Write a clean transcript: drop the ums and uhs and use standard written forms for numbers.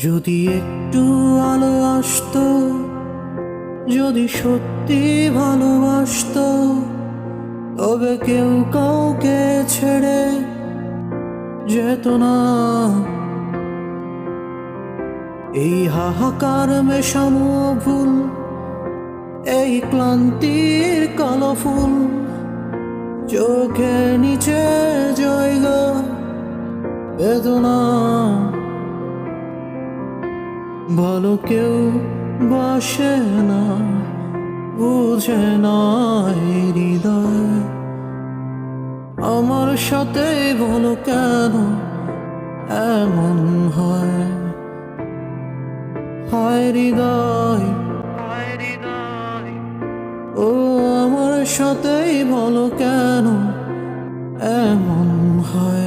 যদি একটু আলো আসতো, যদি সত্যি ভালোবাসতো, তবে কেউ কাউকে ছেড়ে যেত না। এই হাহাকার মেশানো ভুল, এই ক্লান্তির কালো ফুল, চোখের নিচে জায়গা বেদনা। ভালো কেউ বাসে না, বুঝে না এই হৃদয়। আমার সাথে বলো কেন এমন হয়? হায় হৃদয়, ও আমার সাথেই বলো কেন এমন হয়?